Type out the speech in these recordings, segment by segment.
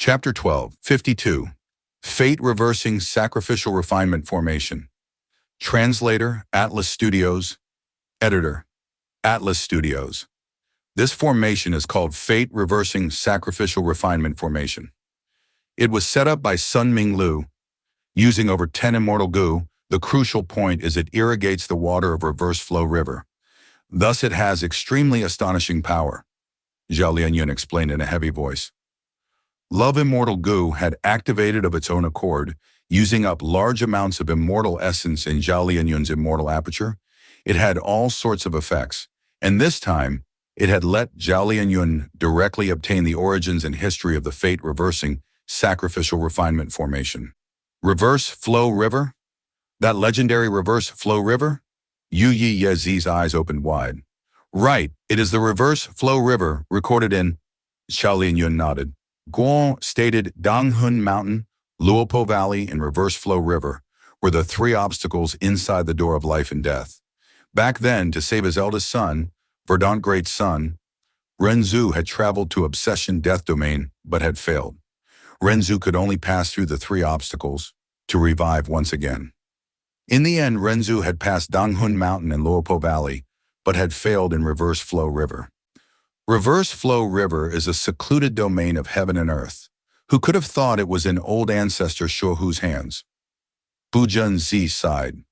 Chapter 12, 52. Fate-Reversing Sacrificial Refinement Formation. Translator, Atlas Studios. Editor, Atlas Studios. This formation is called Fate-Reversing Sacrificial Refinement Formation. It was set up by Sun Ming Lu. Using over 10 immortal goo, the crucial point is it irrigates the water of Reverse Flow River. Thus it has extremely astonishing power. Zhao Lianyun explained in a heavy voice. Love Immortal Goo had activated of its own accord, using up large amounts of immortal essence in Zhao Lianyun's immortal aperture. It had all sorts of effects, and this time, it had let Zhao Lianyun directly obtain the origins and history of the fate-reversing sacrificial refinement formation. Reverse Flow River? That legendary Reverse Flow River? Yu Yi Yezi's eyes opened wide. Right, it is the Reverse Flow River recorded in... Zhao Lianyun nodded. Guo stated Donghun Mountain, Luopo Valley, and Reverse Flow River were the three obstacles inside the door of life and death. Back then, to save his eldest son, Verdant Great Son, Renzu had traveled to Obsession Death Domain, but had failed. Renzu could only pass through the three obstacles to revive once again. In the end, Renzu had passed Donghun Mountain and Luopo Valley, but had failed in Reverse Flow River. Reverse Flow River is a secluded domain of heaven and earth. Who could have thought it was in old ancestor Shuohu's hands? Bu Junzi sighed.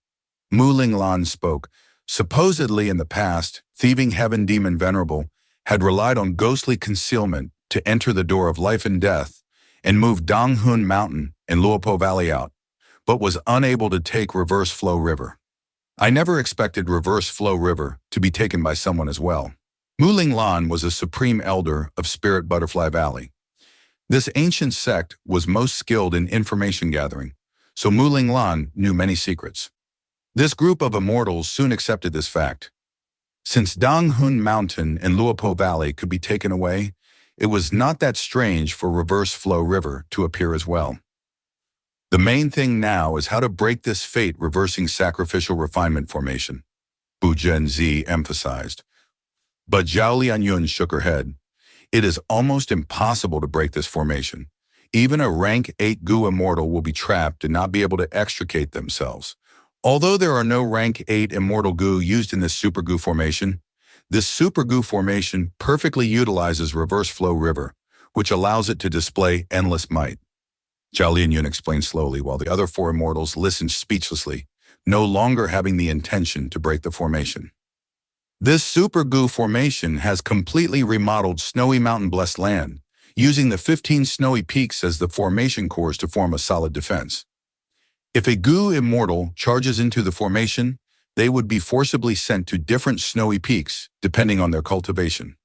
Mu Linglan spoke. Supposedly in the past, thieving heaven demon Venerable had relied on ghostly concealment to enter the door of life and death and move Donghun Mountain and Luopo Valley out, but was unable to take Reverse Flow River. I never expected Reverse Flow River to be taken by someone as well. Mu Linglan was a supreme elder of Spirit Butterfly Valley. This ancient sect was most skilled in information gathering, so Mu Linglan knew many secrets. This group of immortals soon accepted this fact. Since Donghun Mountain and Luopo Valley could be taken away, it was not that strange for Reverse Flow River to appear as well. The main thing now is how to break this fate-reversing sacrificial refinement formation, Bu Junzi emphasized. But Zhao Lianyun shook her head. It is almost impossible to break this formation. Even a rank 8 goo immortal will be trapped and not be able to extricate themselves. Although there are no rank 8 immortal goo used in this super goo formation, this super goo formation perfectly utilizes Reverse Flow River, which allows it to display endless might. Zhao Lianyun explained slowly while the other four immortals listened speechlessly, no longer having the intention to break the formation. This super goo formation has completely remodeled Snowy Mountain Blessed Land, using the 15 snowy peaks as the formation cores to form a solid defense. If a goo immortal charges into the formation, they would be forcibly sent to different snowy peaks, depending on their cultivation.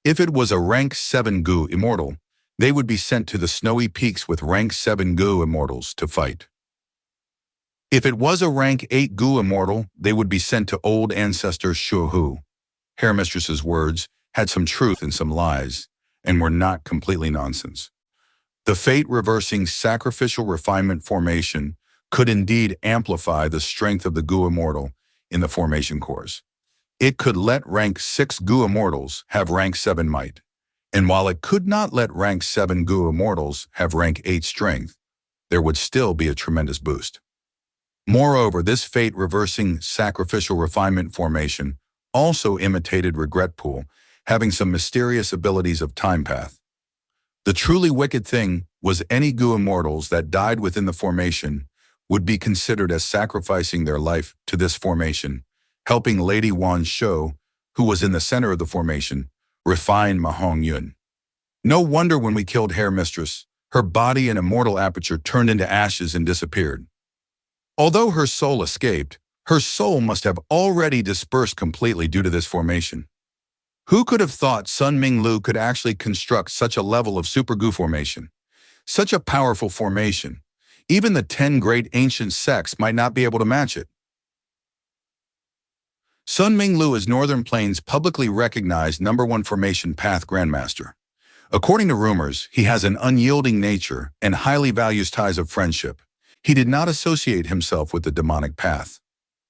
If it was a rank 7 goo immortal, they would be sent to the snowy peaks with rank 7 goo immortals to fight. If it was a rank 8 goo immortal, they would be sent to old ancestor Shuohu. Hair Mistress's words had some truth and some lies, and were not completely nonsense. The fate-reversing sacrificial refinement formation could indeed amplify the strength of the goo immortal in the formation cores. It could let rank 6 goo immortals have rank 7 might, and while it could not let rank 7 goo immortals have rank 8 strength, there would still be a tremendous boost. Moreover, this fate-reversing sacrificial refinement formation also imitated Regret Pool, having some mysterious abilities of time path. The truly wicked thing was any goo immortals that died within the formation would be considered as sacrificing their life to this formation, helping Lady Wan Shou, who was in the center of the formation, refine Mahong Yun. No wonder when we killed Hair Mistress, her body and immortal aperture turned into ashes and disappeared. Although her soul escaped, her soul must have already dispersed completely due to this formation. Who could have thought Sun Ming Lu could actually construct such a level of super goo formation? Such a powerful formation. Even the 10 great ancient sects might not be able to match it. Sun Ming Lu is Northern Plains' publicly recognized #1 formation path grandmaster. According to rumors, he has an unyielding nature and highly values ties of friendship. He did not associate himself with the demonic path.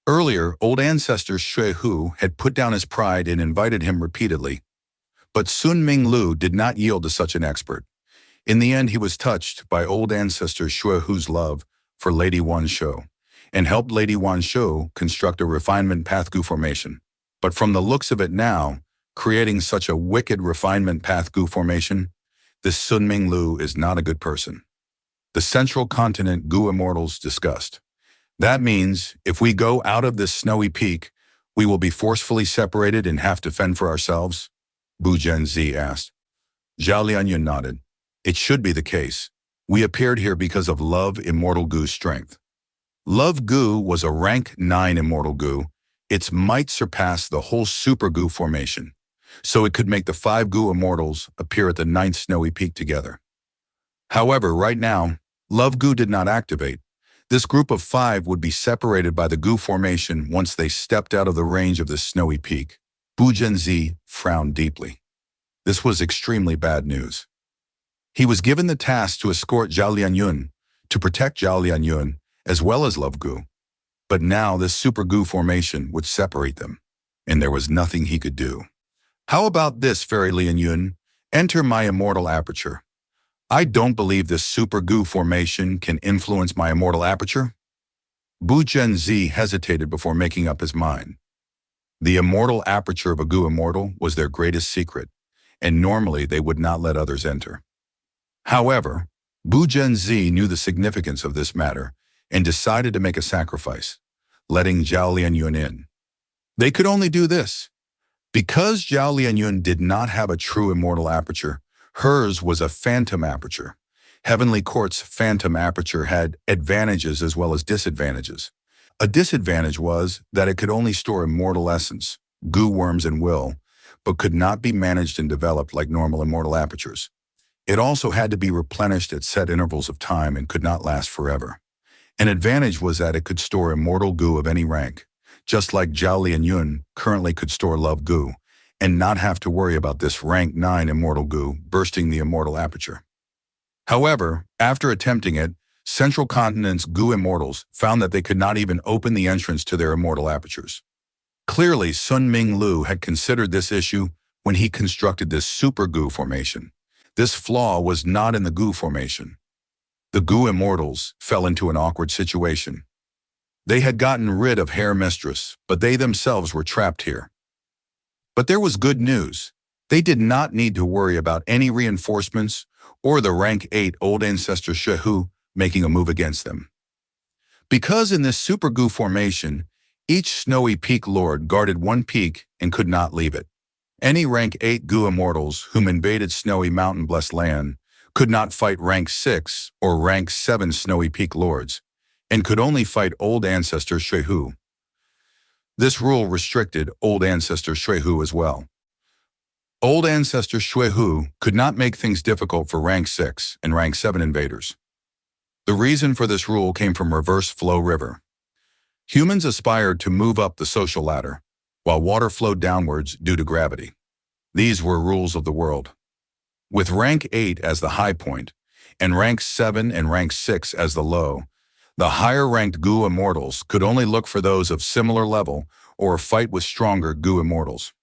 Earlier, old ancestor Shuohu had put down his pride and invited him repeatedly. But Sun Ming Lu did not yield to such an expert. In the end, he was touched by old ancestor Shuehu's love for Lady Wan Shou and helped Lady Wan Shou construct a refinement path gu formation. But from the looks of it now, creating such a wicked refinement path gu formation, this Sun Ming Lu is not a good person. The central continent gu immortals discussed. That means if we go out of this snowy peak, we will be forcefully separated and have to fend for ourselves? Bu Zhenzi asked. Zhao Lianyun nodded. It should be the case. We appeared here because of Love Immortal Gu's strength. Love Gu was a rank 9 Immortal Gu. Its might surpassed the whole Super Gu formation, so it could make the 5 Gu Immortals appear at the 9th snowy peak together. However, right now, Love Gu did not activate. This group of 5 would be separated by the Gu formation once they stepped out of the range of this snowy peak. Bu Zhenzi frowned deeply. This was extremely bad news. He was given the task to escort Zhao Lianyun, to protect Zhao Lianyun, as well as Love Gu. But now this Super Gu formation would separate them, and there was nothing he could do. How about this, Fairy Lianyun? Enter my immortal aperture. I don't believe this Super Gu formation can influence my immortal aperture. Bu Zhenzi hesitated before making up his mind. The immortal aperture of a Gu immortal was their greatest secret, and normally they would not let others enter. However, Bu Zhenzi knew the significance of this matter and decided to make a sacrifice, letting Zhao Lianyun in. They could only do this. Because Zhao Lianyun did not have a true immortal aperture, hers was a phantom aperture. Heavenly Court's phantom aperture had advantages as well as disadvantages. A disadvantage was that it could only store immortal essence, Gu worms and will, but could not be managed and developed like normal immortal apertures. It also had to be replenished at set intervals of time and could not last forever. An advantage was that it could store immortal Gu of any rank, just like Zhao Lianyun currently could store Love Gu, and not have to worry about this rank 9 immortal Gu bursting the immortal aperture. However, after attempting it, Central Continent's Gu immortals found that they could not even open the entrance to their immortal apertures. Clearly, Sun Ming Lu had considered this issue when he constructed this Super Gu formation. This flaw was not in the Gu formation. The Gu immortals fell into an awkward situation. They had gotten rid of Hair Mistress, but they themselves were trapped here. But there was good news. They did not need to worry about any reinforcements or the rank 8 old ancestor Shehu making a move against them. Because in this Super Gu formation, each snowy peak lord guarded one peak and could not leave it. Any rank 8 Gu immortals whom invaded snowy mountain blessed land could not fight rank 6 or rank 7 snowy peak lords, and could only fight old ancestor Shehu. This rule restricted old ancestor Shehu as well. Old ancestor Shehu could not make things difficult for rank 6 and rank 7 invaders. The reason for this rule came from Reverse Flow River. Humans aspired to move up the social ladder, while water flowed downwards due to gravity. These were rules of the world. With rank 8 as the high point, and rank 7 and rank 6 as the low, the higher-ranked Gu immortals could only look for those of similar level or fight with stronger Gu immortals.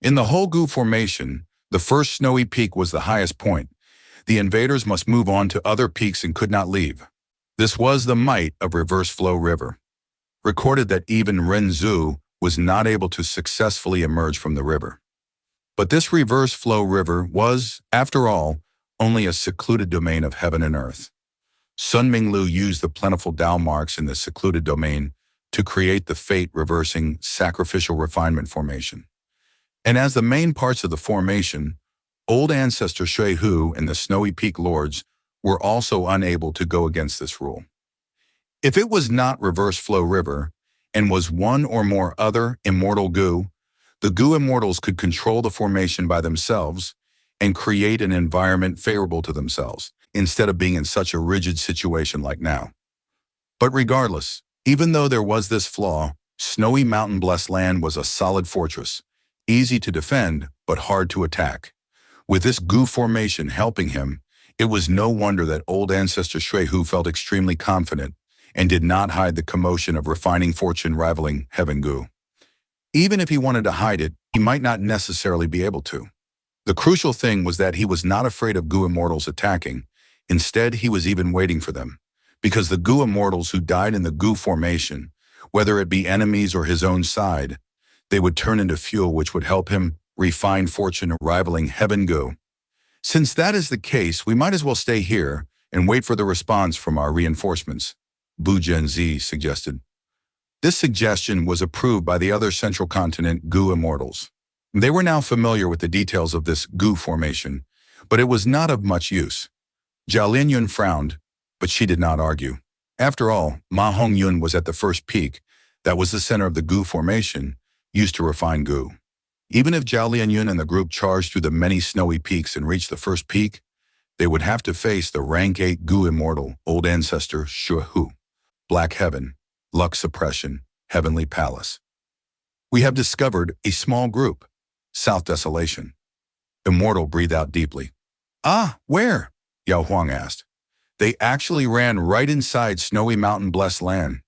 In the whole Gu formation, the first snowy peak was the highest point. The invaders must move on to other peaks and could not leave. This was the might of Reverse Flow River. Recorded that even Renzu was not able to successfully emerge from the river. But this Reverse Flow River was, after all, only a secluded domain of heaven and earth. Sun Ming Lu used the plentiful Tao marks in this secluded domain to create the fate-reversing Sacrificial Refinement formation. And as the main parts of the formation, old ancestor Shehu and the Snowy Peak Lords were also unable to go against this rule. If it was not Reverse Flow River and was one or more other immortal Gu, the Gu immortals could control the formation by themselves and create an environment favorable to themselves, instead of being in such a rigid situation like now. But regardless, even though there was this flaw, Snowy Mountain Blessed Land was a solid fortress, easy to defend but hard to attack. With this Gu formation helping him, it was no wonder that old ancestor Shehu felt extremely confident and did not hide the commotion of refining fortune rivaling Heaven Gu. Even if he wanted to hide it, he might not necessarily be able to. The crucial thing was that he was not afraid of Goo Immortals attacking. Instead, he was even waiting for them. Because the Goo Immortals who died in the Goo formation, whether it be enemies or his own side, they would turn into fuel which would help him refine fortune rivaling Heaven Goo. Since that is the case, we might as well stay here and wait for the response from our reinforcements, Bu Genzi suggested. This suggestion was approved by the other Central Continent Goo Immortals. They were now familiar with the details of this Goo formation, but it was not of much use. Zhao Lianyun frowned, but she did not argue. After all, Ma Hongyun was at the first peak, that was the center of the Goo formation, used to refine Goo. Even if Zhao Lianyun and the group charged through the many snowy peaks and reached the first peak, they would have to face the rank 8 Goo Immortal, Old Ancestor Shu Hu, Black Heaven, Luck Suppression, Heavenly Palace. We have discovered a small group. South Desolation. Immortal breathed out deeply. Ah, where? Yao Huang asked. They actually ran right inside Snowy Mountain Blessed Land.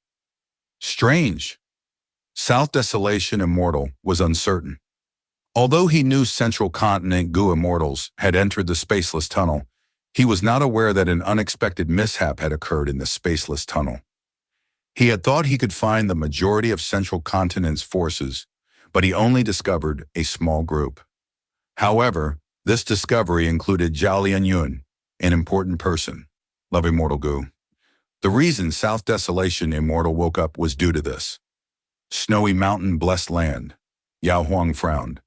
Strange. South Desolation Immortal was uncertain. Although he knew Central Continent Goo Immortals had entered the spaceless tunnel, he was not aware that an unexpected mishap had occurred in the spaceless tunnel. He had thought he could find the majority of Central Continent's forces, but he only discovered a small group. However, this discovery included Zhao Lianyun, an important person, Love Immortal Goo. The reason South Desolation Immortal woke up was due to this. Snowy Mountain Blessed Land. Yao Huang frowned.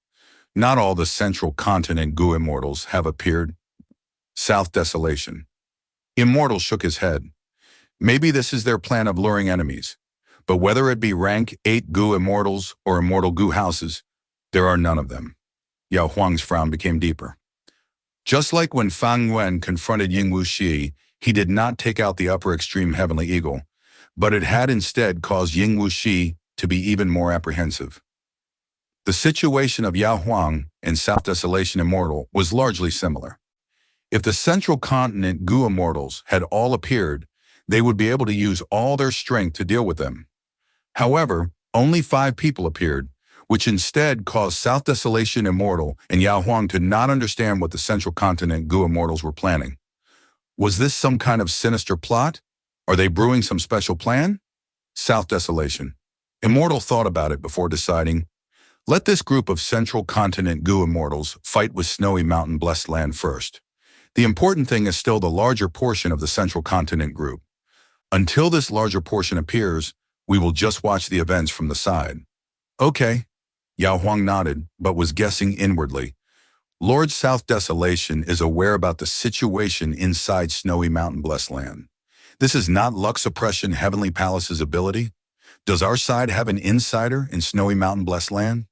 Not all the Central Continent Goo Immortals have appeared. South Desolation. Immortal shook his head. Maybe this is their plan of luring enemies. But whether it be rank 8 Goo Immortals or Immortal Goo Houses, there are none of them. Yao Huang's frown became deeper. Just like when Fang Yuan confronted Ying Wuxi, he did not take out the upper extreme Heavenly Eagle, but it had instead caused Ying Wuxi to be even more apprehensive. The situation of Yao Huang and South Desolation Immortal was largely similar. If the Central Continent Goo Immortals had all appeared, they would be able to use all their strength to deal with them. However, only 5 people appeared, which instead caused South Desolation Immortal and Yao Huang to not understand what the Central Continent Goo Immortals were planning. Was this some kind of sinister plot? Are they brewing some special plan? South Desolation. Immortal thought about it before deciding, let this group of Central Continent Goo Immortals fight with Snowy Mountain Blessed Land first. The important thing is still the larger portion of the Central Continent group. Until this larger portion appears, we will just watch the events from the side. Okay. Yao Huang nodded, but was guessing inwardly. Lord South Desolation is aware about the situation inside Snowy Mountain Blessed Land. This is not Luck Suppression Heavenly Palace's ability. Does our side have an insider in Snowy Mountain Blessed Land?